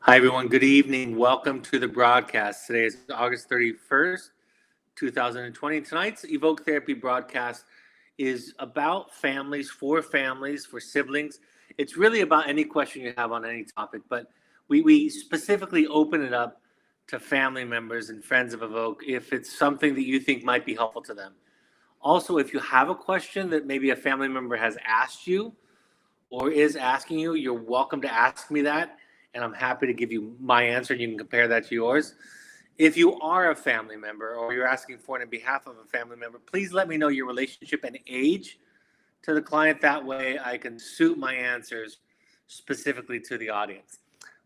Hi, everyone. Good evening. Welcome to the broadcast. Today is August 31st, 2020. Tonight's Evoke Therapy broadcast is about families, for siblings. It's really about any question you have on any topic, but we specifically open it up to family members and friends of Evoke if it's something that you think might be helpful to them. Also, if you have a question that maybe a family member has asked you or is asking you, you're welcome to ask me that, and I'm happy to give you my answer, and you can compare that to yours. If you are a family member or you're asking for it on behalf of a family member, please let me know your relationship and age to the client. That way I can suit my answers specifically to the audience.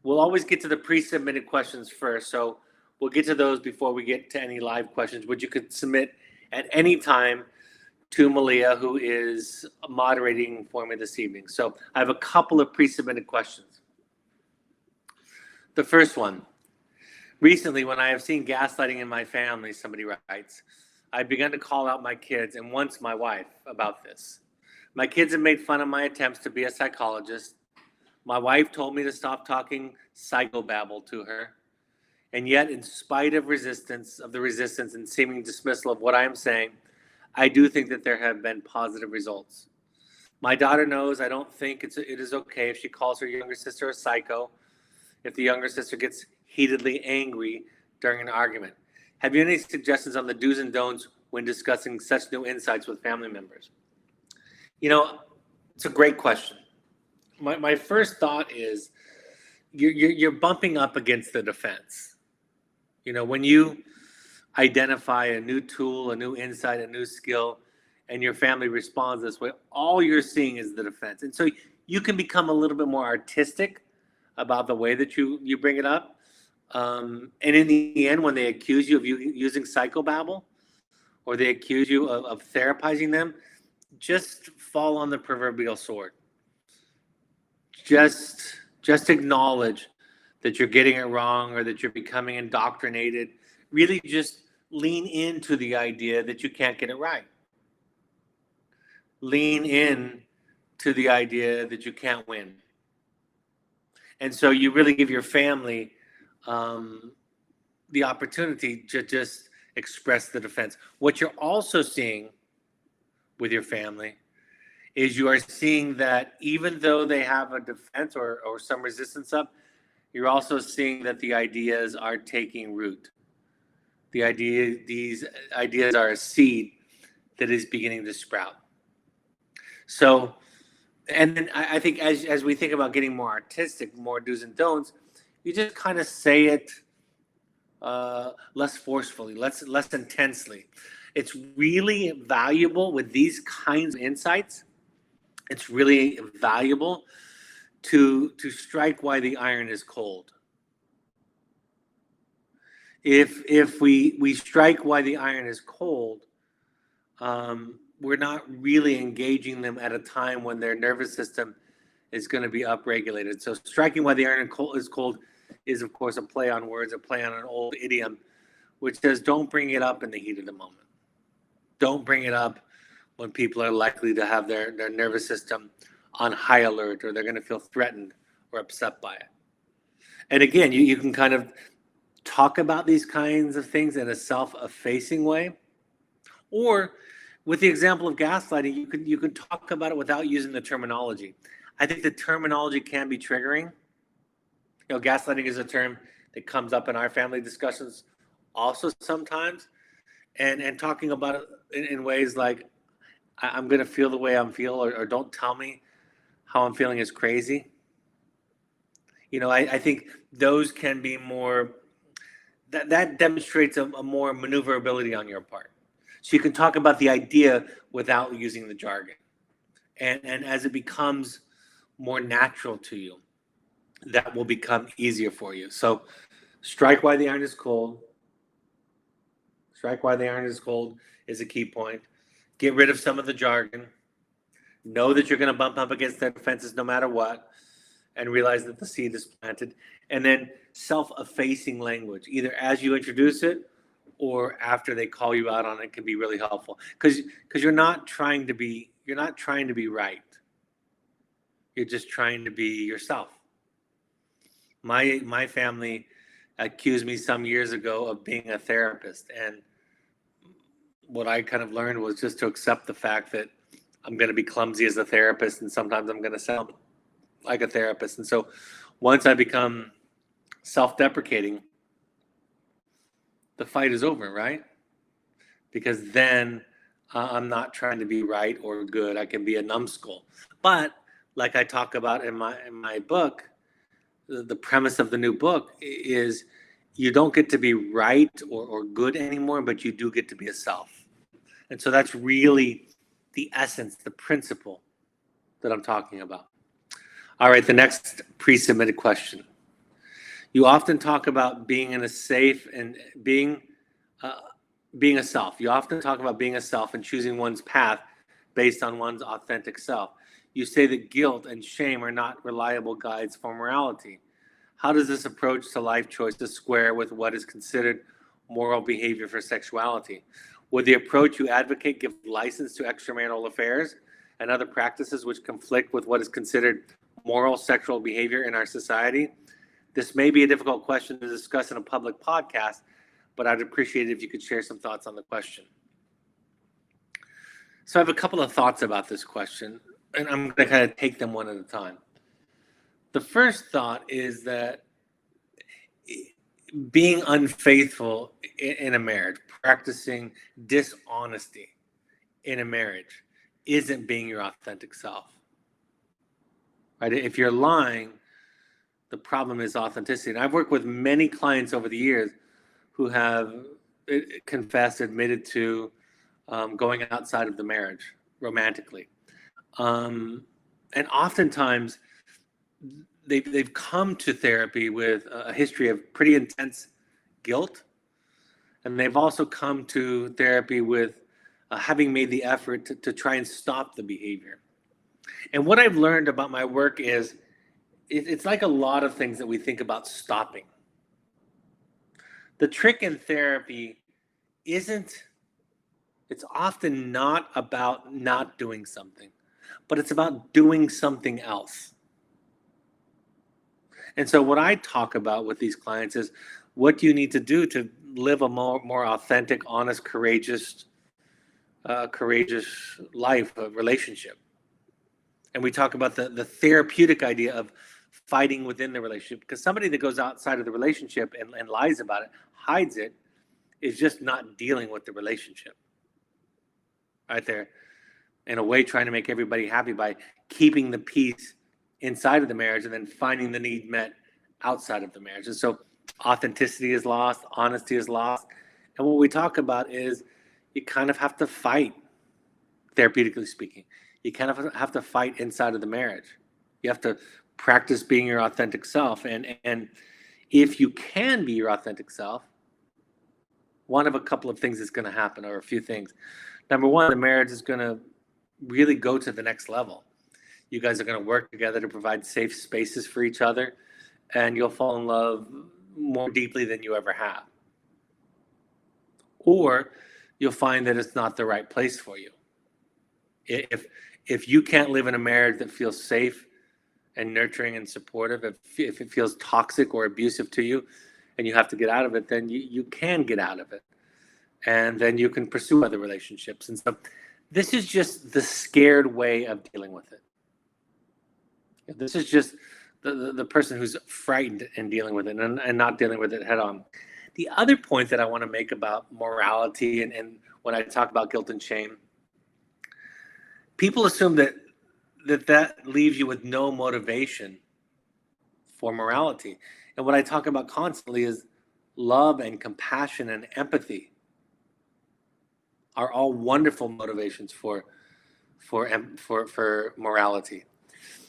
We'll always get to the pre-submitted questions first, so we'll get to those before we get to any live questions, which you could submit at any time to Malia, who is moderating for me this evening. So I have a couple of pre-submitted questions. The first one, recently when I have seen gaslighting in my family, somebody writes, I've begun to call out my kids and once my wife about this. My kids have made fun of my attempts to be a psychologist. My wife told me to stop talking psychobabble to her. And yet, in spite of the resistance and seeming dismissal of what I am saying, I do think that there have been positive results. My daughter knows I don't think it is okay if she calls her younger sister a psycho, if the younger sister gets heatedly angry during an argument. Have you any suggestions on the do's and don'ts when discussing such new insights with family members? You know, it's a great question. My first thought is you're bumping up against the defense. You know, when you identify a new tool, a new insight, a new skill, and your family responds this way, all you're seeing is the defense. And so you can become a little bit more artistic about the way that you bring it up. And in the end, when they accuse you of using psychobabble or they accuse you of therapizing them, just fall on the proverbial sword. Just acknowledge that you're getting it wrong or that you're becoming indoctrinated. Really just lean into the idea that you can't get it right. Lean in to the idea that you can't win. And so you really give your family the opportunity to just express the defense. What you're also seeing with your family is you are seeing that even though they have a defense or some resistance up, you're also seeing that the ideas are taking root. These ideas are a seed that is beginning to sprout. So, and then I think as we think about getting more artistic, more do's and don'ts, you just kind of say it less forcefully, less intensely. It's really valuable with these kinds of insights. It's really valuable to strike while the iron is cold. If we strike while the iron is cold, we're not really engaging them at a time when their nervous system is going to be upregulated. So striking while the iron is cold is, of course, a play on words, a play on an old idiom, which says don't bring it up in the heat of the moment. Don't bring it up when people are likely to have their nervous system on high alert or they're going to feel threatened or upset by it. And again, you can kind of talk about these kinds of things in a self-effacing way, or with the example of gaslighting, you can talk about it without using the terminology. I think the terminology can be triggering. You know, gaslighting is a term that comes up in our family discussions also sometimes, and talking about it in ways like I'm going to feel the way I'm feeling, or don't tell me how I'm feeling is crazy. You know, I think those can be more. That demonstrates a more maneuverability on your part. So you can talk about the idea without using the jargon. And as it becomes more natural to you, that will become easier for you. So strike while the iron is cold. Strike while the iron is cold is a key point. Get rid of some of the jargon. Know that you're going to bump up against their defenses no matter what, and realize that the seed is planted. And then self-effacing language, either as you introduce it or after they call you out on it, can be really helpful, because you're not trying to be right. You're just trying to be yourself. My family accused me some years ago of being a therapist, and what I kind of learned was just to accept the fact that I'm going to be clumsy as a therapist, and sometimes I'm going to sound like a therapist. And so once I become self-deprecating, the fight is over, right? Because then I'm not trying to be right or good. I can be a numbskull. But like I talk about in my book, the premise of the new book is you don't get to be right or good anymore, but you do get to be a self. And so that's really the essence, the principle that I'm talking about. All right, the next pre-submitted question. You often talk about being in a safe and being a self. You often talk about being a self and choosing one's path based on one's authentic self. You say that guilt and shame are not reliable guides for morality. How does this approach to life choices square with what is considered moral behavior for sexuality? Would the approach you advocate give license to extramarital affairs and other practices which conflict with what is considered moral sexual behavior in our society? This may be a difficult question to discuss in a public podcast, but I'd appreciate it if you could share some thoughts on the question. So I have a couple of thoughts about this question, and I'm going to kind of take them one at a time. The first thought is that being unfaithful in a marriage, practicing dishonesty in a marriage, isn't being your authentic self. Right? If you're lying, the problem is authenticity. And I've worked with many clients over the years who have confessed, admitted to going outside of the marriage romantically. And oftentimes they've come to therapy with a history of pretty intense guilt. And they've also come to therapy with having made the effort to try and stop the behavior. And what I've learned about my work is it's like a lot of things that we think about stopping. The trick in therapy it's often not about not doing something, but it's about doing something else. And so what I talk about with these clients is what do you need to do to live a more authentic, honest, courageous life, a relationship. And we talk about the therapeutic idea of fighting within the relationship, because somebody that goes outside of the relationship and lies about it, hides it, is just not dealing with the relationship. Right there, in a way, trying to make everybody happy by keeping the peace inside of the marriage and then finding the need met outside of the marriage. And so authenticity is lost, honesty is lost. And what we talk about is you kind of have to fight, therapeutically speaking. You kind of have to fight inside of the marriage. You have to practice being your authentic self. And if you can be your authentic self, one of a couple of things is going to happen, or a few things. Number one, the marriage is going to really go to the next level. You guys are going to work together to provide safe spaces for each other, and you'll fall in love more deeply than you ever have. Or you'll find that it's not the right place for you. If you can't live in a marriage that feels safe and nurturing and supportive, if it feels toxic or abusive to you and you have to get out of it, then you can get out of it. And then you can pursue other relationships. And so this is just the scared way of dealing with it. This is just the person who's frightened and dealing with it and not dealing with it head on. The other point that I want to make about morality and when I talk about guilt and shame, people assume that leaves you with no motivation for morality. And what I talk about constantly is love and compassion and empathy are all wonderful motivations for morality.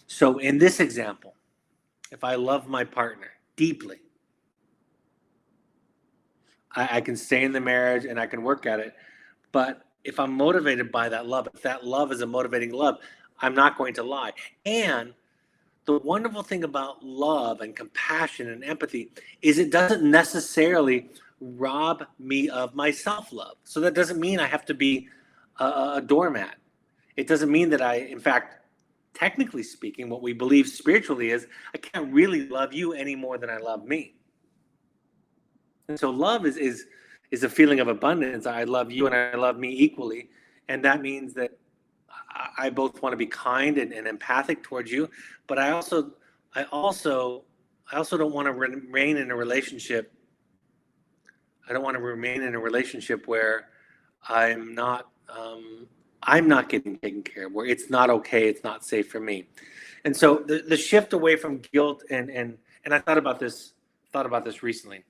So in this example, if I love my partner deeply, I can stay in the marriage and I can work at it. But if I'm motivated by that love, if that love is a motivating love, I'm not going to lie. And the wonderful thing about love and compassion and empathy is it doesn't necessarily rob me of my self-love. So that doesn't mean I have to be a doormat. It doesn't mean that I, in fact, technically speaking, what we believe spiritually is, I can't really love you any more than I love me. And so love is a feeling of abundance. I love you and I love me equally. And that means that I both want to be kind and empathic towards you, but I also don't want to remain in a relationship. I don't want to remain in a relationship where I'm not getting taken care of, where it's not okay, it's not safe for me. And so the shift away from guilt and I thought about this recently.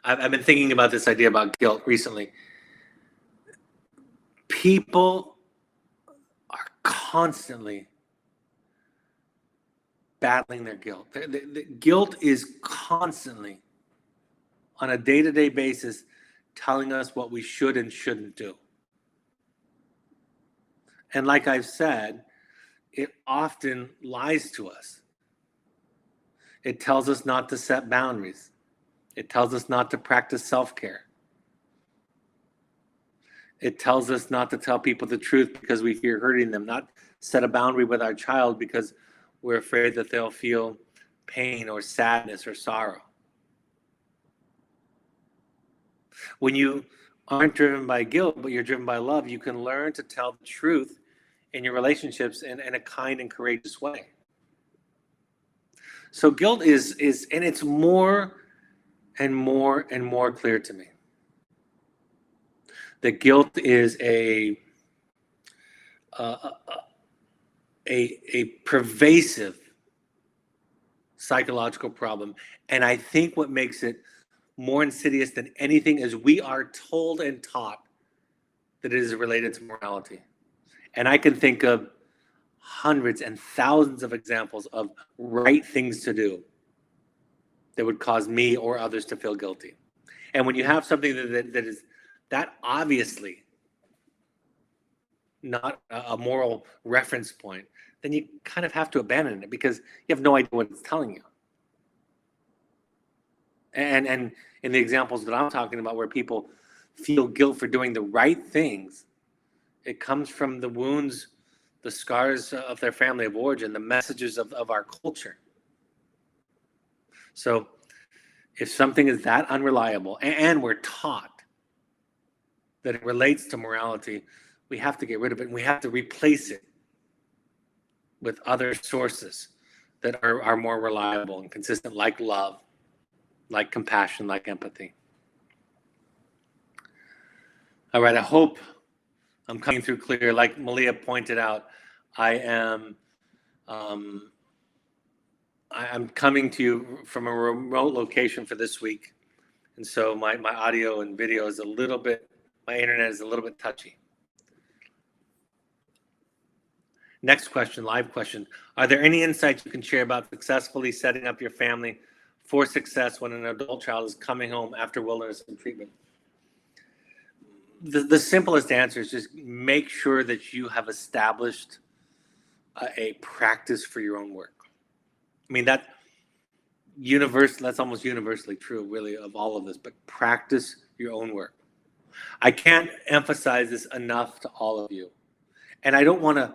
I've been thinking about this idea about guilt recently. People are constantly battling their guilt. The guilt is constantly, on a day-to-day basis, telling us what we should and shouldn't do. And like I've said, it often lies to us. It tells us not to set boundaries. It tells us not to practice self-care. It tells us not to tell people the truth because we fear hurting them, not set a boundary with our child because we're afraid that they'll feel pain or sadness or sorrow. When you aren't driven by guilt, but you're driven by love, you can learn to tell the truth in your relationships in a kind and courageous way. So guilt is and it's more and more and more clear to me that guilt is a pervasive psychological problem. And I think what makes it more insidious than anything is we are told and taught that it is related to morality. And I can think of hundreds and thousands of examples of right things to do that would cause me or others to feel guilty. And when you have something that is that obviously not a moral reference point, then you kind of have to abandon it because you have no idea what it's telling you. And in the examples that I'm talking about where people feel guilt for doing the right things, it comes from the wounds, the scars of their family of origin, the messages of our culture. So if something is that unreliable and we're taught that it relates to morality, we have to get rid of it and we have to replace it with other sources that are more reliable and consistent, like love, like compassion, like empathy. All right, I hope I'm coming through clear. Like Malia pointed out, I'm coming to you from a remote location for this week. And so my audio and video is my internet is a little bit touchy. Next question, live question. Are there any insights you can share about successfully setting up your family for success when an adult child is coming home after wilderness and treatment? The simplest answer is just make sure that you have established a practice for your own work. I mean, that's almost universally true, really, of all of this, but practice your own work. I can't emphasize this enough to all of you. And I don't want to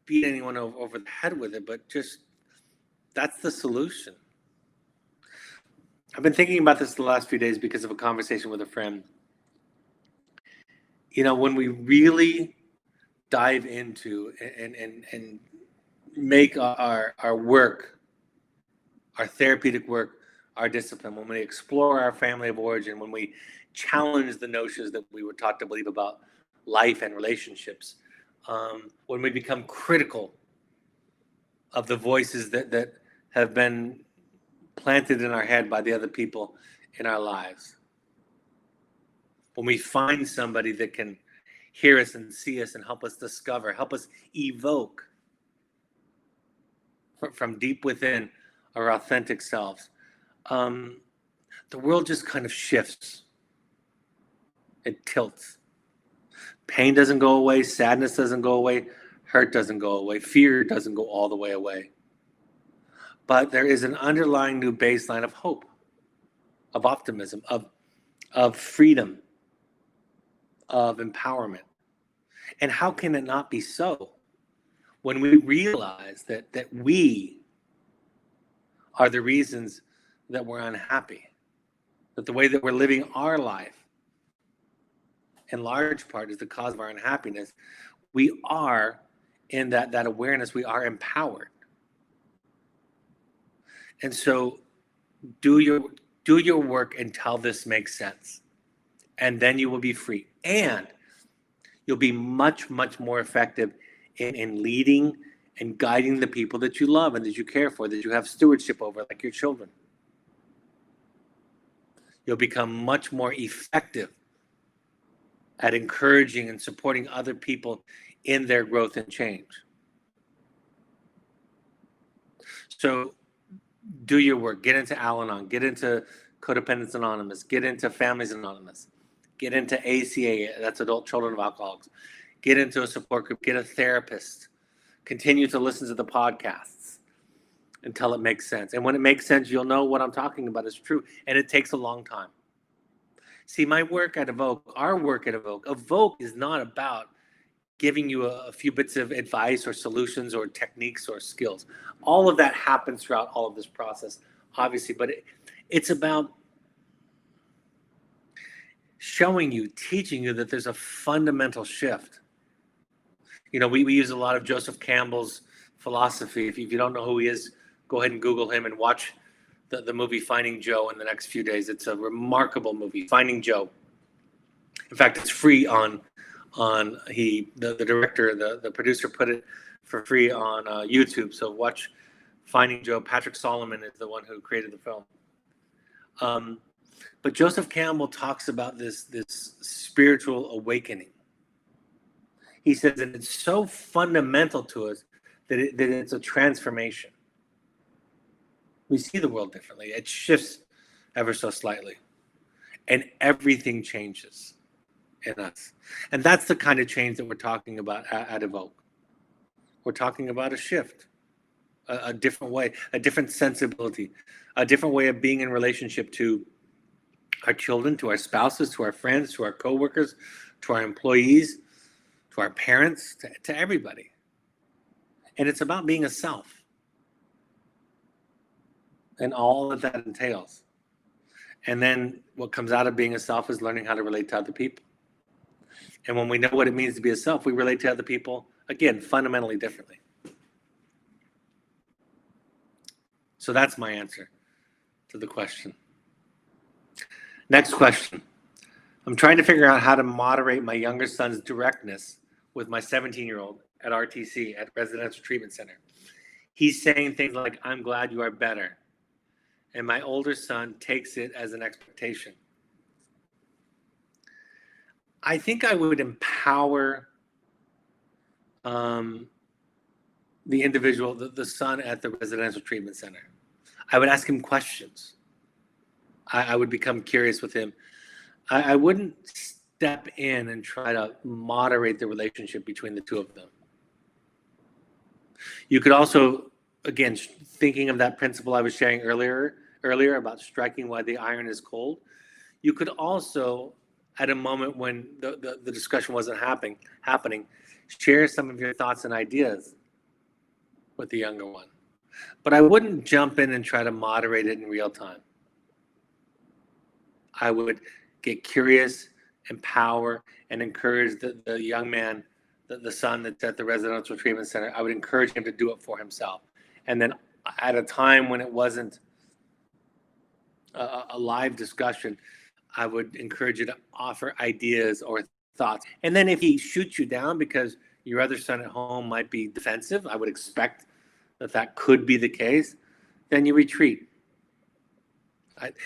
beat anyone over the head with it, but just that's the solution. I've been thinking about this the last few days because of a conversation with a friend. You know, when we really dive into and make our work, our therapeutic work, our discipline, when we explore our family of origin, when we challenge the notions that we were taught to believe about life and relationships, when we become critical of the voices that have been planted in our head by the other people in our lives, when we find somebody that can hear us and see us and help us discover, help us evoke from deep within our authentic selves, the world just kind of shifts. It tilts. Pain doesn't go away. Sadness doesn't go away. Hurt doesn't go away. Fear doesn't go all the way away. But there is an underlying new baseline of hope, of optimism, of freedom, of empowerment. And how can it not be so when we realize that we are the reasons that we're unhappy, that the way that we're living our life in large part is the cause of our unhappiness? We are, in that awareness, we are empowered. And so do your work until this makes sense. And then you will be free. And you'll be much, much more effective in leading and guiding the people that you love and that you care for, that you have stewardship over, like your children. You'll become much more effective at encouraging and supporting other people in their growth and change. So do your work. Get into Al-Anon. Get into Codependence Anonymous. Get into Families Anonymous. Get into ACA. That's Adult Children of Alcoholics. Get into a support group. Get a therapist. Continue to listen to the podcasts until it makes sense. And when it makes sense, you'll know what I'm talking about is true. And it takes a long time. See, my work at Evoke, our work at Evoke is not about giving you a few bits of advice or solutions or techniques or skills. All of that happens throughout all of this process, obviously, but it's about showing you, teaching you that there's a fundamental shift. You know, we use a lot of Joseph Campbell's philosophy. If you don't know who he is, go ahead and Google him and watch the movie Finding Joe in the next few days. It's a remarkable movie, Finding Joe. In fact, it's free on the director, the producer put it for free on YouTube. So watch Finding Joe. Patrick Solomon is the one who created the film. But Joseph Campbell talks about this spiritual awakening. He says that it's so fundamental to us that it's a transformation. We see the world differently. It shifts ever so slightly. And everything changes in us. And that's the kind of change that we're talking about at Evoke. We're talking about a shift, a different way, a different sensibility, a different way of being in relationship to our children, to our spouses, to our friends, to our coworkers, to our employees, to our parents, to everybody. And it's about being a self and all that entails. And then what comes out of being a self is learning how to relate to other people. And when we know what it means to be a self, we relate to other people, again, fundamentally differently. So that's my answer to the question. Next question. I'm trying to figure out how to moderate my younger son's directness with my 17-year-old at RTC, at Residential Treatment Center. He's saying things like, "I'm glad you are better." And my older son takes it as an expectation. I think I would empower the individual, the son at the Residential Treatment Center. I would ask him questions. I would become curious with him. I wouldn't step in and try to moderate the relationship between the two of them. You could also, again, thinking of that principle I was sharing earlier about striking while the iron is cold, you could also, at a moment when the discussion wasn't happening, share some of your thoughts and ideas with the younger one. But I wouldn't jump in and try to moderate it in real time. I would get curious, empower, and encourage the young man, the son that's at the Residential Treatment Center. I would encourage him to do it for himself. And then at a time when it wasn't a live discussion, I would encourage you to offer ideas or thoughts. And then if he shoots you down because your other son at home might be defensive, I would expect that could be the case, then you retreat.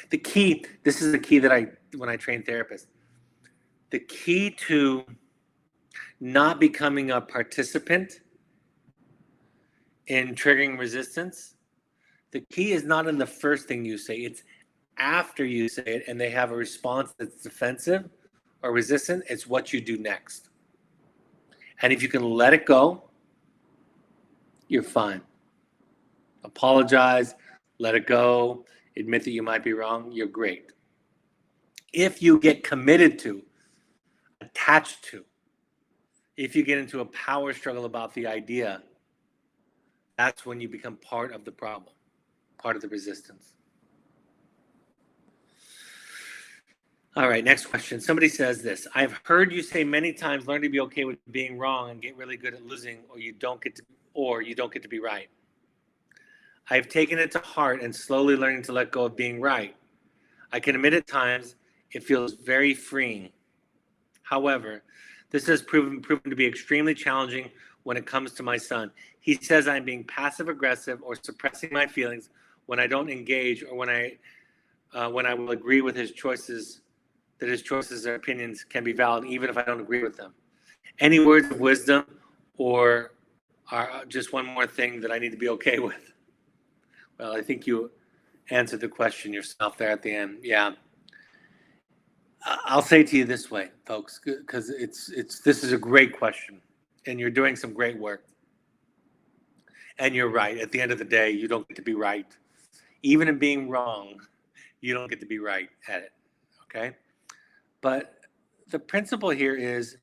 This is the key that when I train therapists, the key to not becoming a participant in triggering resistance, the key is not in the first thing you say, it's after you say it and they have a response that's defensive or resistant, it's what you do next. And if you can let it go, you're fine. Apologize, let it go, admit that you might be wrong, you're great. If you get committed to, attached to, If you get into a power struggle about the idea, that's when you become part of the problem, part of the resistance. All right, next question. Somebody says this: I've heard you say many times, learn to be okay with being wrong and get really good at losing, or you don't get to be right. I've taken it to heart and slowly learning to let go of being right. I can admit at times it feels very freeing. However, this has proven to be extremely challenging when it comes to my son. He says I'm being passive aggressive or suppressing my feelings when I don't engage, or when I will agree with his choices, that his choices or opinions can be valid even if I don't agree with them. Any words of wisdom, or just one more thing that I need to be okay with? Well, I think you answered the question yourself there at the end. Yeah. I'll say to you this way, folks, because this is a great question, and you're doing some great work. And you're right. At the end of the day, you don't get to be right. Even in being wrong, you don't get to be right at it. Okay? But the principle here is,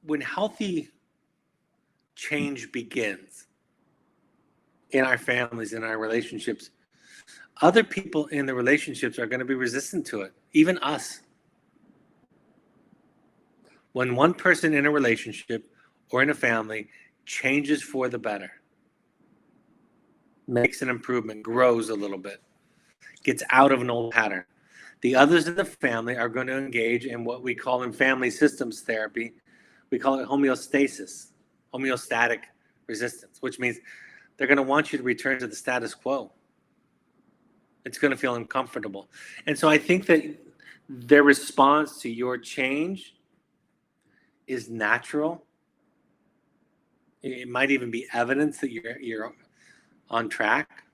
when healthy change begins in our families, in our relationships, other people in the relationships are going to be resistant to it, even us. When one person in a relationship or in a family changes for the better, makes an improvement, grows a little bit, gets out of an old pattern, the others in the family are going to engage in what we call in family systems therapy, we call it homeostasis, homeostatic resistance, which means they're going to want you to return to the status quo. It's going to feel uncomfortable. And so I think that their response to your change is natural. It might even be evidence that you're on track.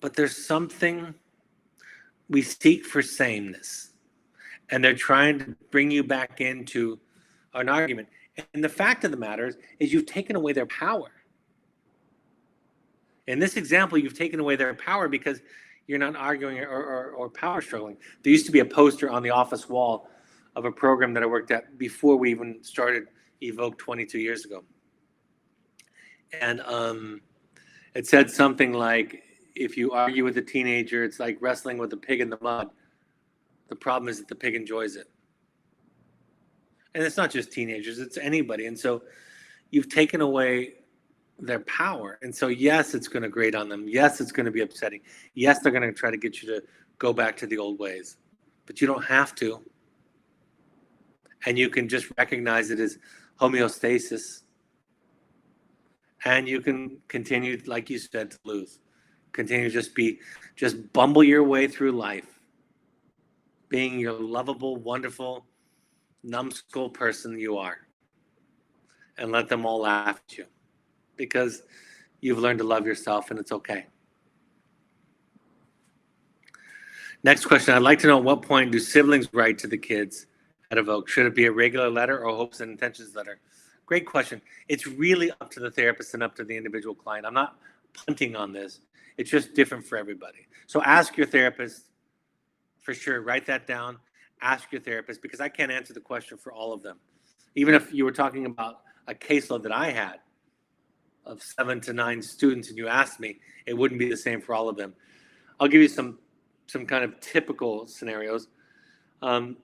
But there's something, we seek for sameness. And they're trying to bring you back into an argument. And the fact of the matter is you've taken away their power. In this example, you've taken away their power because you're not arguing or power struggling. There used to be a poster on the office wall of a program that I worked at before we even started Evoke 22 years ago. And it said something like, if you argue with a teenager, it's like wrestling with a pig in the mud. The problem is that the pig enjoys it. And it's not just teenagers, it's anybody. And so you've taken away their power. And so, yes, it's going to grate on them. Yes, it's going to be upsetting. Yes, they're going to try to get you to go back to the old ways. But you don't have to. And you can just recognize it as homeostasis. And you can continue, like you said, to lose. Continue to just bumble your way through life, being your lovable, wonderful, numbskull person you are. And let them all laugh at you, because you've learned to love yourself, and it's okay. Next question. I'd like to know, at what point do siblings write to the kids at Evoke? Should it be a regular letter or hopes and intentions letter? Great question. It's really up to the therapist and up to the individual client. I'm not punting on this. It's just different for everybody. So ask your therapist for sure. Write that down. Ask your therapist, because I can't answer the question for all of them. Even if you were talking about a caseload that I had of 7 to 9 students and you asked me, it wouldn't be the same for all of them. I'll give you some kind of typical scenarios. I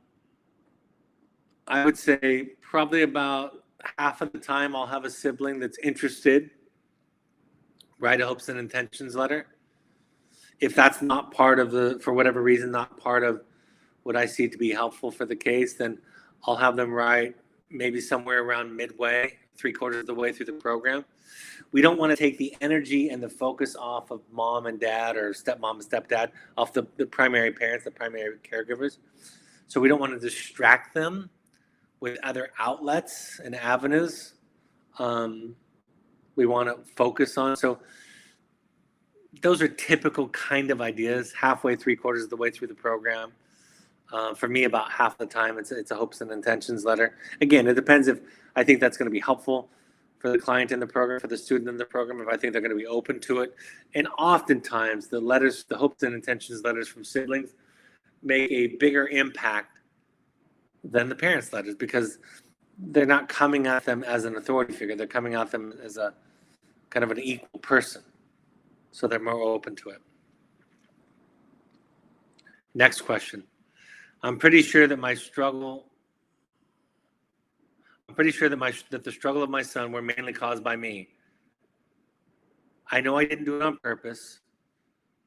would say probably about half of the time I'll have a sibling that's interested, write a hopes and intentions letter. If that's not part of for whatever reason, not part of what I see to be helpful for the case, then I'll have them write maybe somewhere around midway, 3/4 of the way through the program. We don't want to take the energy and the focus off of mom and dad, or stepmom and stepdad, off the primary parents, the primary caregivers. So we don't want to distract them with other outlets and avenues we want to focus on. So those are typical kind of ideas, halfway, 3/4 of the way through the program. For me, about half the time, it's a hopes and intentions letter. Again, it depends if I think that's going to be helpful for the client in the program, for the student in the program, if I think they're going to be open to it. And oftentimes, the hopes and intentions letters from siblings make a bigger impact than the parents' letters, because they're not coming at them as an authority figure. They're coming at them as a kind of an equal person. So they're more open to it. Next question. I'm pretty sure that the struggle of my son were mainly caused by me. I know I didn't do it on purpose,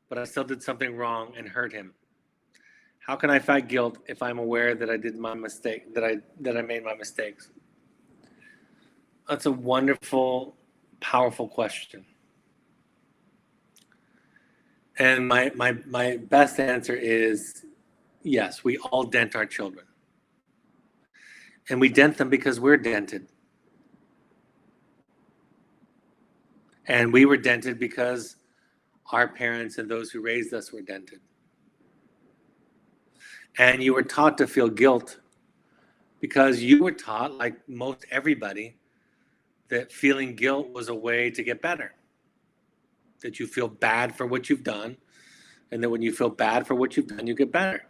but I still did something wrong and hurt him. How can I fight guilt if I'm aware that I did my mistake, that I made my mistakes? That's a wonderful, powerful question. And my best answer is yes, we all dent our children. And we dent them because we're dented. And we were dented because our parents and those who raised us were dented. And you were taught to feel guilt because you were taught, like most everybody, that feeling guilt was a way to get better. That you feel bad for what you've done, and that when you feel bad for what you've done, you get better.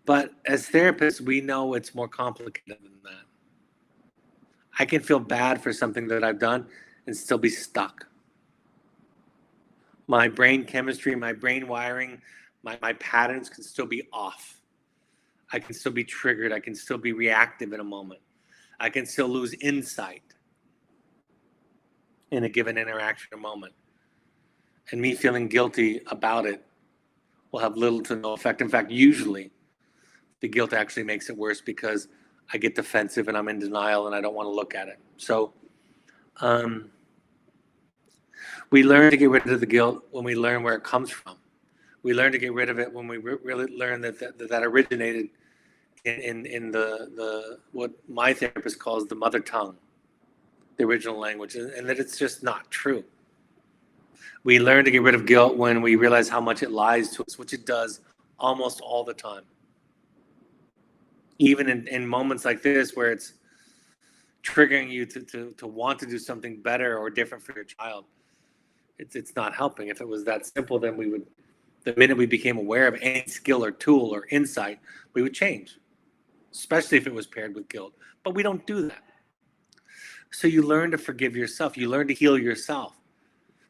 But as therapists, we know it's more complicated than that. I can feel bad for something that I've done and still be stuck. My brain chemistry, my brain wiring, my patterns can still be off. I can still be triggered. I can still be reactive in a moment. I can still lose insight in a given interaction or moment. And me feeling guilty about it will have little to no effect. In fact, usually the guilt actually makes it worse because I get defensive and I'm in denial and I don't want to look at it. So we learn to get rid of the guilt when we learn where it comes from. We learn to get rid of it when we really learn that originated in the what my therapist calls the mother tongue, the original language, and that it's just not true. We learn to get rid of guilt when we realize how much it lies to us, which it does almost all the time. Even in moments like this where it's triggering you to want to do something better or different for your child, it's not helping. If it was that simple, then we would, the minute we became aware of any skill or tool or insight, we would change, especially if it was paired with guilt. But we don't do that. So you learn to forgive yourself. You learn to heal yourself.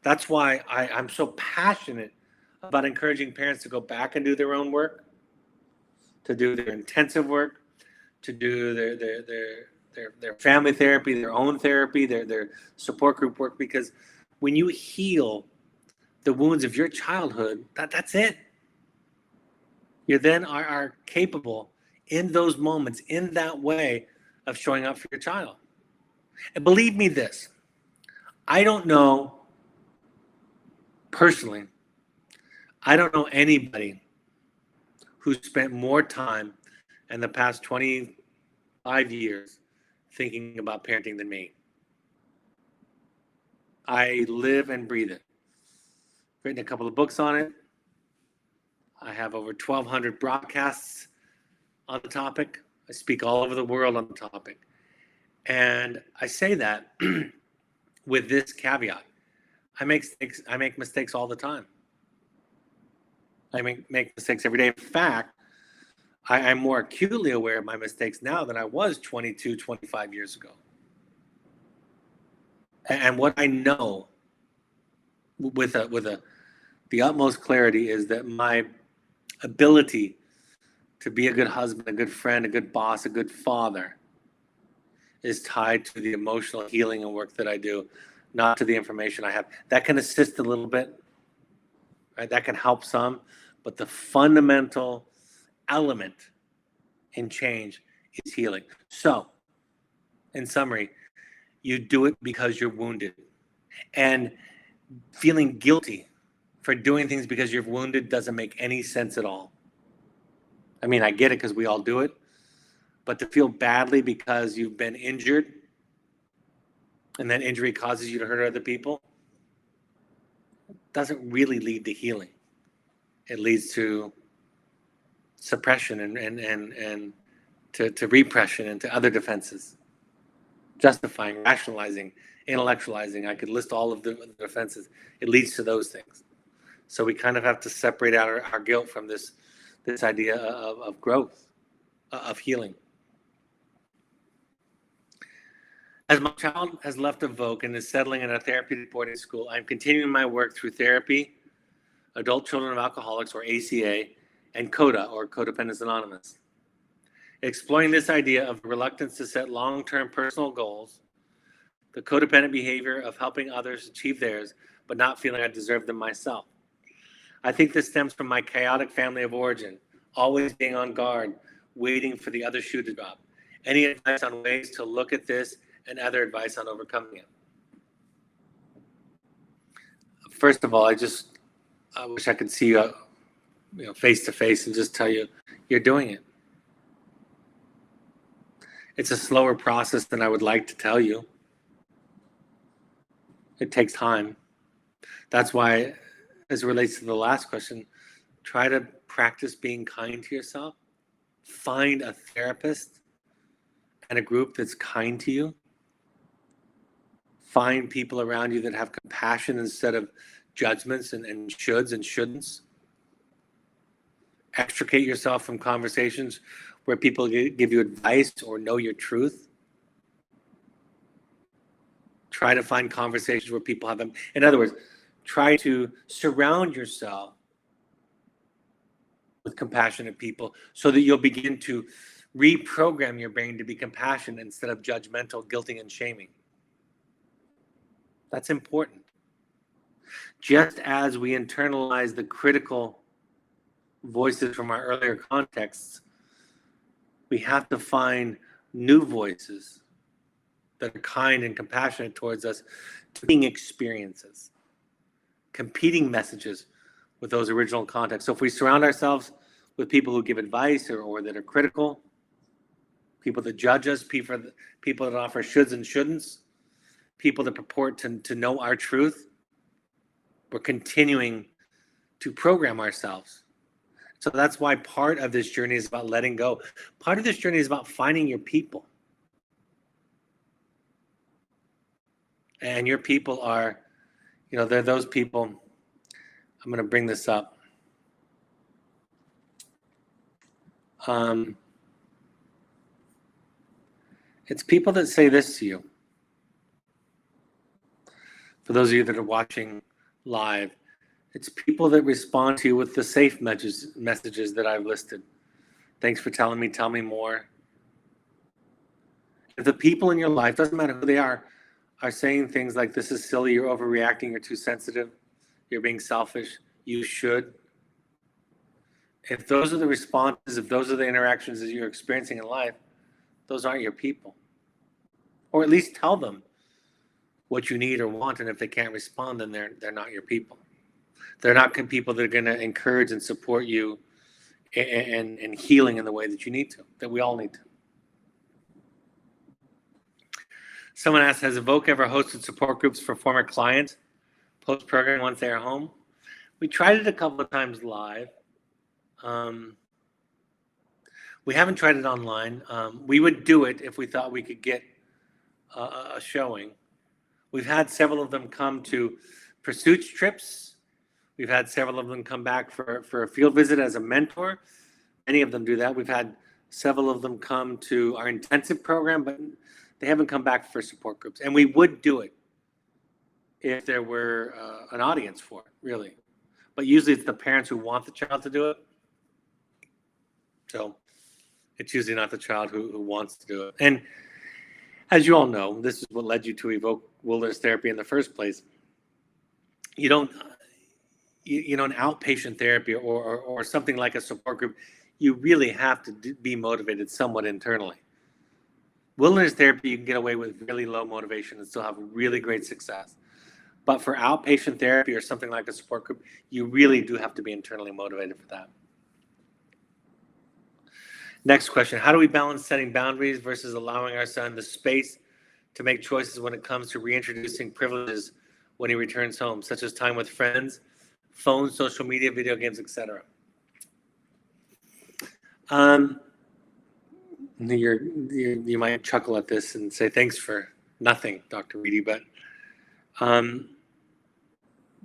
That's why I'm so passionate about encouraging parents to go back and do their own work, to do their intensive work, to do their family therapy, their own therapy, their support group work, because when you heal the wounds of your childhood, that's it. You then are capable in those moments, in that way, of showing up for your child. And believe me this, I don't know, personally, I don't know anybody who spent more time in the past 25 years thinking about parenting than me. I live and breathe it. Written a couple of books on it. I have over 1,200 broadcasts on the topic. I speak all over the world on the topic. And I say that with this caveat. I make mistakes all the time. I make mistakes every day. In fact, I'm more acutely aware of my mistakes now than I was 22, 25 years ago. And what I know with the utmost clarity is that my ability to be a good husband, a good friend, a good boss, a good father is tied to the emotional healing and work that I do, not to the information I have. That can assist a little bit, right? That can help some, but the fundamental element in change is healing. So, in summary, you do it because you're wounded. And feeling guilty for doing things because you're wounded doesn't make any sense at all. I mean, I get it because we all do it, but to feel badly because you've been injured and that injury causes you to hurt other people doesn't really lead to healing. It leads to suppression and to repression and to other defenses, justifying, rationalizing, intellectualizing. I could list all of the defenses. It leads to those things. So we kind of have to separate out our guilt from this idea of growth, of healing. As my child has left Evoke and is settling in a therapeutic boarding school, I'm continuing my work through therapy, Adult Children of Alcoholics, or ACA, and CODA, or Codependence Anonymous. Exploring this idea of reluctance to set long-term personal goals, the codependent behavior of helping others achieve theirs, but not feeling I deserve them myself. I think this stems from my chaotic family of origin, always being on guard, waiting for the other shoe to drop. Any advice on ways to look at this and other advice on overcoming it? First of all, I wish I could see you, face to face and just tell you you're doing it. It's a slower process than I would like to tell you. It takes time. That's why, as it relates to the last question, try to practice being kind to yourself. Find a therapist and a group that's kind to you. Find people around you that have compassion instead of judgments and shoulds and shouldn'ts. Extricate yourself from conversations where people give you advice or know your truth. Try to find conversations where people have them. In other words, try to surround yourself with compassionate people so that you'll begin to reprogram your brain to be compassionate instead of judgmental, guilting, and shaming. That's important. Just as we internalize the critical voices from our earlier contexts, we have to find new voices that are kind and compassionate towards us, competing experiences, competing messages with those original contexts. So if we surround ourselves with people who give advice or that are critical, people that judge us, people that offer shoulds and shouldn'ts, people that purport to know our truth, we're continuing to program ourselves. So that's why part of this journey is about letting go. Part of this journey is about finding your people. And your people are, they're those people. I'm going to bring this up. It's people that say this to you. For those of you that are watching live, it's people that respond to you with the safe messages that I've listed. Thanks for telling me, tell me more. If the people in your life, doesn't matter who they are saying things like, this is silly, you're overreacting, you're too sensitive, you're being selfish, you should. If those are the responses, if those are the interactions that you're experiencing in life, those aren't your people. Or at least tell them what you need or want, and if they can't respond, then they're not your people. They're not people that are going to encourage and support you and healing in the way that you need to, that we all need to. Someone asked, has Evoke ever hosted support groups for former clients post-program once they're home? We tried it a couple of times live. We haven't tried it online. We would do it if we thought we could get a showing. We've had several of them come to pursuits trips. We've had several of them come back for a field visit as a mentor. Many of them do that. We've had several of them come to our intensive program, but they haven't come back for support groups. And we would do it if there were an audience for it, really. But usually it's the parents who want the child to do it. So it's usually not the child who wants to do it. And as you all know, this is what led you to Evoke Wilderness Therapy in the first place. You don't, an outpatient therapy or something like a support group, you really have to be motivated somewhat internally. Wilderness therapy, you can get away with really low motivation and still have really great success. But for outpatient therapy or something like a support group, you really do have to be internally motivated for that. Next question, how do we balance setting boundaries versus allowing our son the space to make choices when it comes to reintroducing privileges when he returns home, such as time with friends, phone, social media, video games, etc.? You might chuckle at this and say, thanks for nothing, Dr. Reedy, but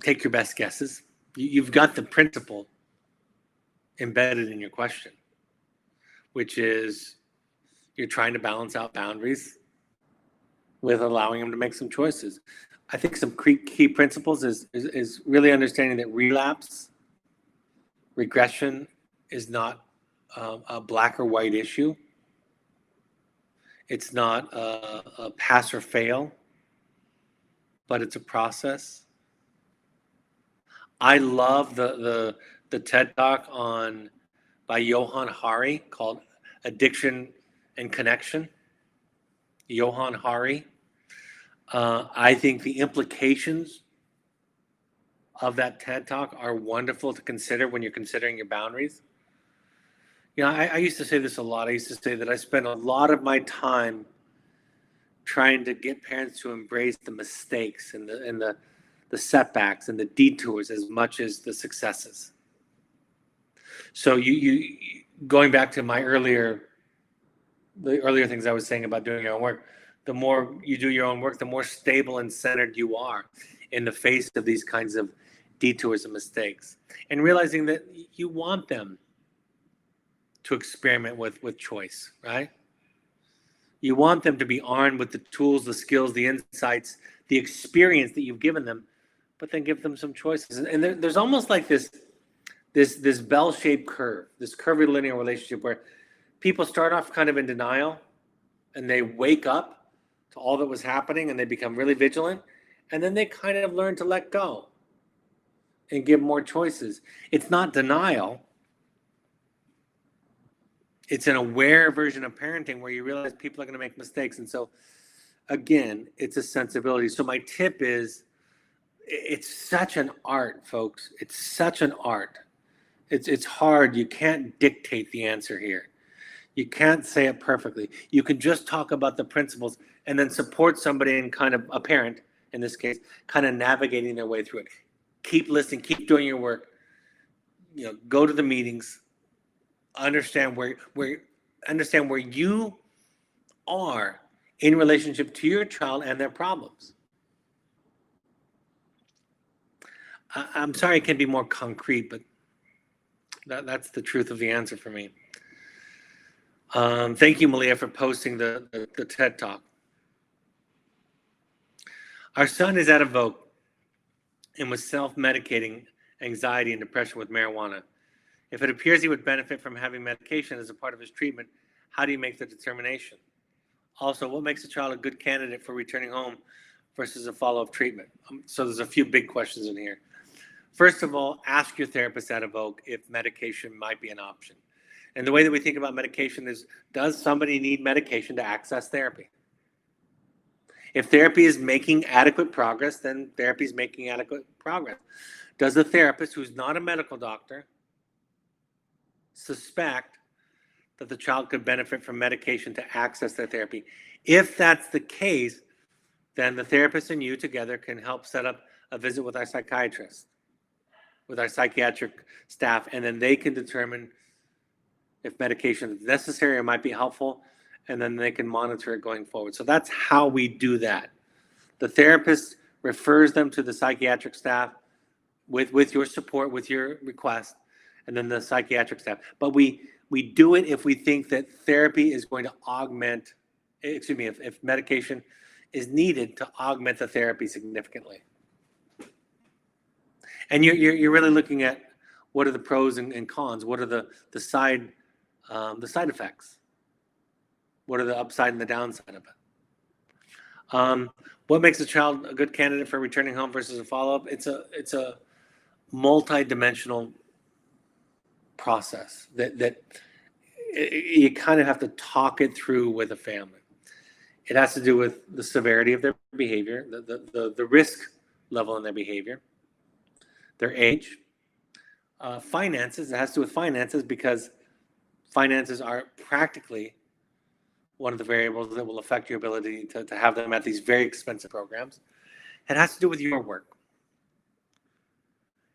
take your best guesses. You've got the principle embedded in your question, which is you're trying to balance out boundaries with allowing them to make some choices. I think some key principles is really understanding that relapse, regression is not a black or white issue. It's not a pass or fail, but it's a process. I love the TED Talk by Johann Hari called Addiction and Connection. Johann Hari. I think the implications of that TED Talk are wonderful to consider when you're considering your boundaries. You know, I used to say this a lot. I used to say that I spend a lot of my time trying to get parents to embrace the mistakes and the setbacks and the detours as much as the successes. So you going back to the earlier things I was saying about doing your own work, the more you do your own work, the more stable and centered you are in the face of these kinds of detours and mistakes, and realizing that you want them to experiment with choice, right? You want them to be armed with the tools, the skills, the insights, the experience that you've given them, but then give them some choices. And there's almost like this bell-shaped curve, this curvilinear relationship where people start off kind of in denial and they wake up to all that was happening and they become really vigilant, and then they kind of learn to let go and give more choices. It's not denial. It's an aware version of parenting where you realize people are going to make mistakes. And so, again, it's a sensibility. So my tip is, it's such an art, folks. It's such an art. It's hard. You can't dictate the answer here. You can't say it perfectly. You can just talk about the principles and then support somebody in kind of, a parent in this case, kind of navigating their way through it. Keep listening, keep doing your work. You know, go to the meetings, understand where you are in relationship to your child and their problems. I'm sorry it can be more concrete, but that's the truth of the answer for me. Thank you, Malia, for posting the TED Talk. Our son is at Evoke and was self-medicating anxiety and depression with marijuana. If it appears he would benefit from having medication as a part of his treatment, how do you make the determination? Also, what makes a child a good candidate for returning home versus a follow-up treatment? So there's a few big questions in here. First of all, ask your therapist at Evoke if medication might be an option. And the way that we think about medication is, does somebody need medication to access therapy? If therapy is making adequate progress, then therapy is making adequate progress. Does the therapist, who's not a medical doctor, suspect that the child could benefit from medication to access their therapy? If that's the case, then the therapist and you together can help set up a visit with our psychiatrist, with our psychiatric staff, and then they can determine if medication is necessary or might be helpful, and then they can monitor it going forward. So that's how we do that. The therapist refers them to the psychiatric staff with your support, with your request, and then the psychiatric staff. But we do it if we think that therapy is going to augment, if medication is needed to augment the therapy significantly. And you're really looking at what are the pros and cons, what are the side effects, what are the upside and the downside of it. What makes a child a good candidate for returning home versus a follow-up? It's a multi-dimensional process that you kind of have to talk it through with a family. It has to do with the severity of their behavior, the risk level in their behavior, their age, finances. It has to do with finances because finances are practically one of the variables that will affect your ability to have them at these very expensive programs. It has to do with your work.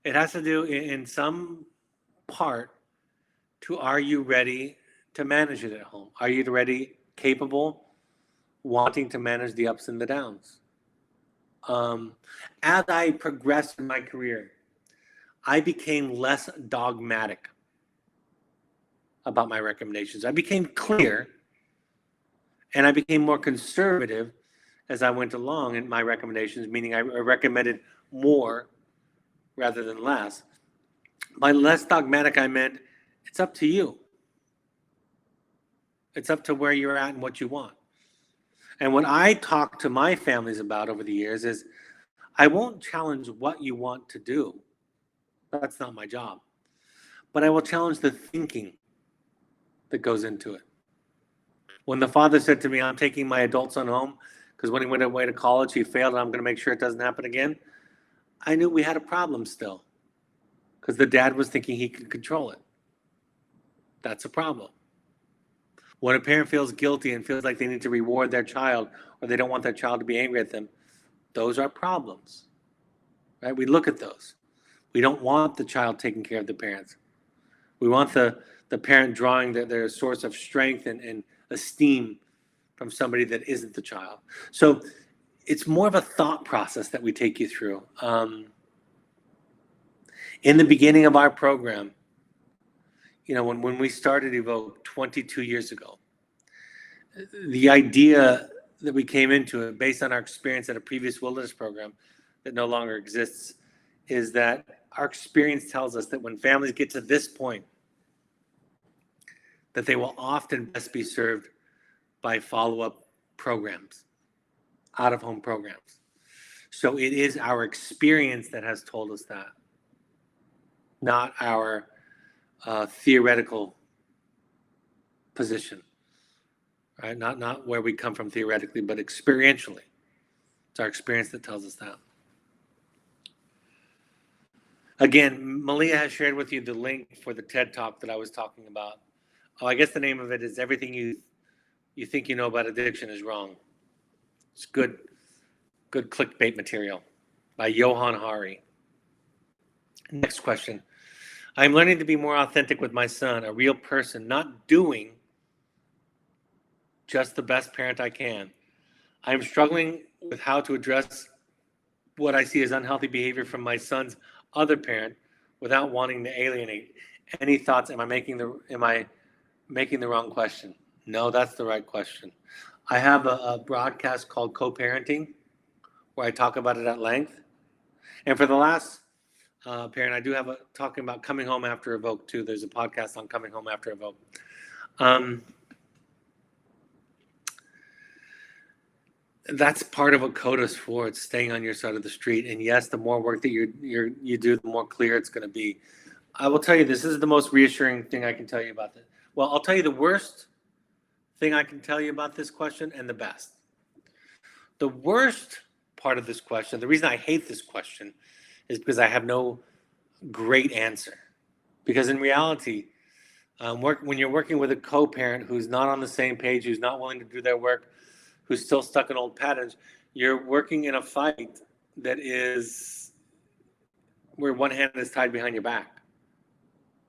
It has to do in some part to, are you ready to manage it at home? Are you ready, capable, wanting to manage the ups and the downs? As I progressed in my career, I became less dogmatic about my recommendations. I became clear and I became more conservative as I went along in my recommendations, meaning I recommended more rather than less. By less dogmatic, I meant it's up to you. It's up to where you're at and what you want. And what I talk to my families about over the years is I won't challenge what you want to do. That's not my job. But I will challenge the thinking that goes into it. When the father said to me, I'm taking my adult son home because when he went away to college, he failed, and I'm going to make sure it doesn't happen again, I knew we had a problem still because the dad was thinking he could control it. That's a problem. When a parent feels guilty and feels like they need to reward their child or they don't want their child to be angry at them, those are problems, right? We look at those. We don't want the child taking care of the parents. We want the parent drawing their source of strength and esteem from somebody that isn't the child. So it's more of a thought process that we take you through. In the beginning of our program, when we started Evoke 22 years ago, the idea that we came into it based on our experience at a previous wilderness program that no longer exists is that our experience tells us that when families get to this point, that they will often best be served by follow-up programs, out-of-home programs. So it is our experience that has told us that, not our theoretical position, right? Not where we come from theoretically, but experientially. It's our experience that tells us that. Again, Malia has shared with you the link for the TED Talk that I was talking about. Oh, I guess the name of it is Everything You Think You Know About Addiction is Wrong. It's good clickbait material by Johan Hari. Next question. I'm learning to be more authentic with my son, a real person, not doing just the best parent I can. I'm struggling with how to address what I see as unhealthy behavior from my son's other parent without wanting to alienate. Any thoughts? Am I making the wrong question? No, that's the right question. I have a broadcast called Co-Parenting where I talk about it at length. And for the last parent, I do have talking about coming home after Evoke too. There's a podcast on coming home after Evoke. That's part of what CODA's for. It's staying on your side of the street. And yes, the more work that you do, the more clear it's going to be. I will tell you, this is the most reassuring thing I can tell you about this. Well, I'll tell you the worst thing I can tell you about this question and the best. The worst part of this question, the reason I hate this question is because I have no great answer. Because in reality, when you're working with a co-parent who's not on the same page, who's not willing to do their work, who's still stuck in old patterns, you're working in a fight that is where one hand is tied behind your back.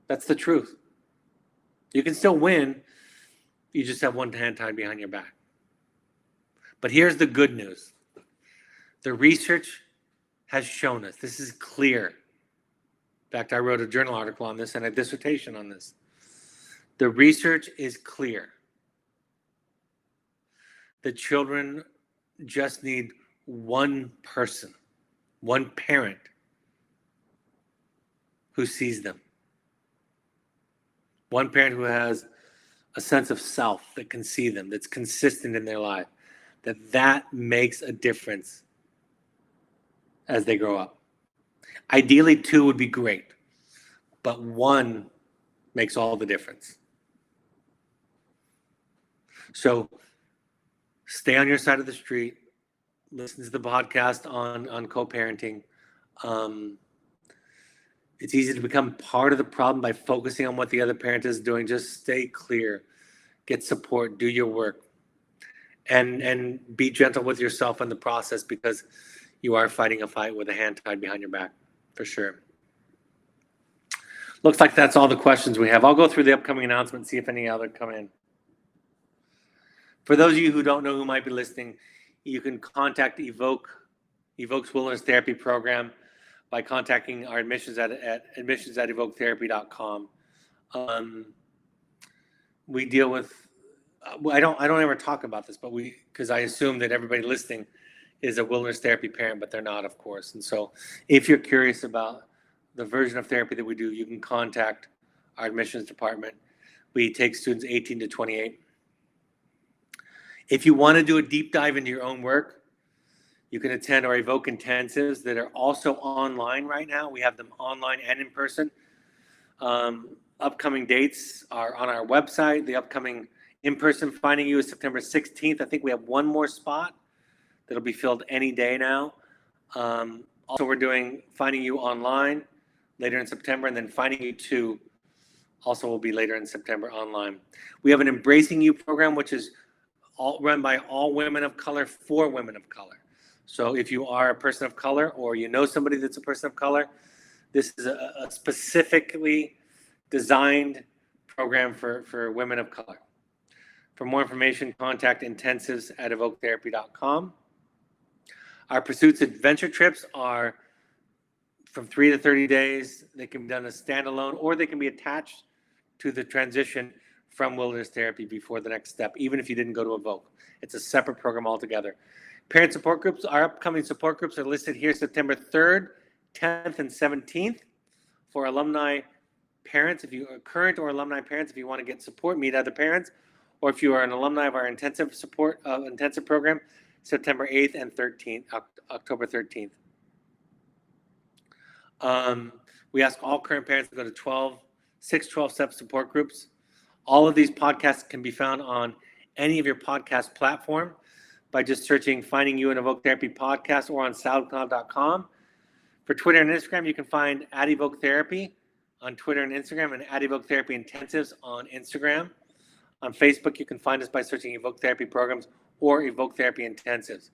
That's the truth. You can still win, you just have one hand tied behind your back. But here's the good news. The research has shown us, this is clear. In fact, I wrote a journal article on this and a dissertation on this. The research is clear. The children just need one person, one parent who sees them. One parent who has a sense of self that can see them, that's consistent in their life, that makes a difference as they grow up. Ideally, two would be great, but one makes all the difference. So stay on your side of the street, listen to the podcast on co-parenting. It's easy to become part of the problem by focusing on what the other parent is doing. Just stay clear, get support, do your work, and be gentle with yourself in the process because you are fighting a fight with a hand tied behind your back, for sure. Looks like that's all the questions we have. I'll go through the upcoming announcements, see if any other come in. For those of you who don't know who might be listening, you can contact Evoke's Wilderness Therapy Program by contacting our admissions at admissions@evoketherapy.com. We deal with I don't ever talk about this, but because I assume that everybody listening is a wilderness therapy parent, but they're not, of course. And so if you're curious about the version of therapy that we do, you can contact our admissions department. We take students 18 to 28. If you want to do a deep dive into your own work, you can attend our Evoke intensives that are also online right now. We have them online and in person. Upcoming dates are on our website. The upcoming in-person Finding You is September 16th. I think we have one more spot that'll be filled any day now. Also, we're doing Finding You online later in September, and then Finding You 2 also will be later in September online. We have an Embracing You program, which is run by all women of color for women of color. So if you are a person of color or you know somebody that's a person of color, this is a specifically designed program for women of color. For more information, contact intensives at evoketherapy.com. Our Pursuits Adventure trips are from 3 to 30 days. They can be done as standalone, or they can be attached to the transition from wilderness therapy before the next step, even if you didn't go to Evoke. It's a separate program altogether. Parent support groups, our upcoming support groups are listed here September 3rd, 10th, and 17th. For alumni parents, if you are current or alumni parents, if you want to get support, meet other parents, or if you are an alumni of our intensive support intensive program, September 8th and 13th, October 13th. We ask all current parents to go to 6 12-step support groups. All of these podcasts can be found on any of your podcast platform by just searching Finding You and Evoke Therapy Podcast or on SoundCloud.com. For Twitter and Instagram, you can find @Evoke Therapy on Twitter and Instagram, and @Evoke Therapy Intensives on Instagram. On Facebook, you can find us by searching Evoke Therapy Programs or Evoke Therapy Intensives.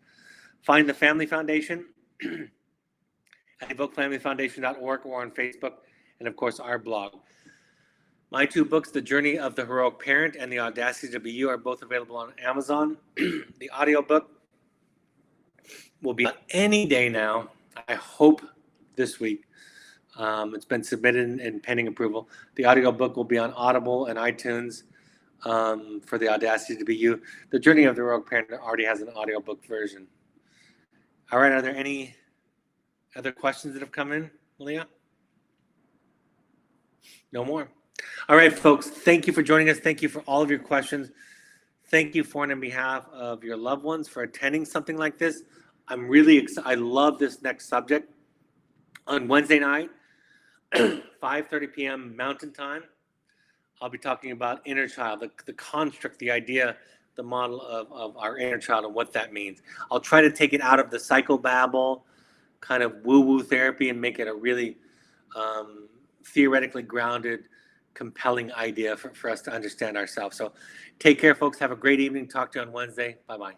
Find the Family Foundation at evokefamilyfoundation.org or on Facebook, and of course our blog. My 2 books, The Journey of the Heroic Parent and The Audacity to Be You, are both available on Amazon. The audiobook will be any day now. I hope this week. It's been submitted and pending approval. The audiobook will be on Audible and iTunes for The Audacity to Be You. The Journey of the Heroic Parent already has an audiobook version. All right, are there any other questions that have come in, Malia? No more. All right, folks, thank you for joining us. Thank you for all of your questions. Thank you for and on behalf of your loved ones for attending something like this. I'm really excited. I love this next subject. On Wednesday night, 5:30 p.m. Mountain Time, I'll be talking about inner child, the construct, the idea, the model of our inner child and what that means. I'll try to take it out of the psychobabble kind of woo-woo therapy and make it a really theoretically grounded, compelling idea for us to understand ourselves. So take care, folks. Have a great evening. Talk to you on Wednesday. Bye-bye.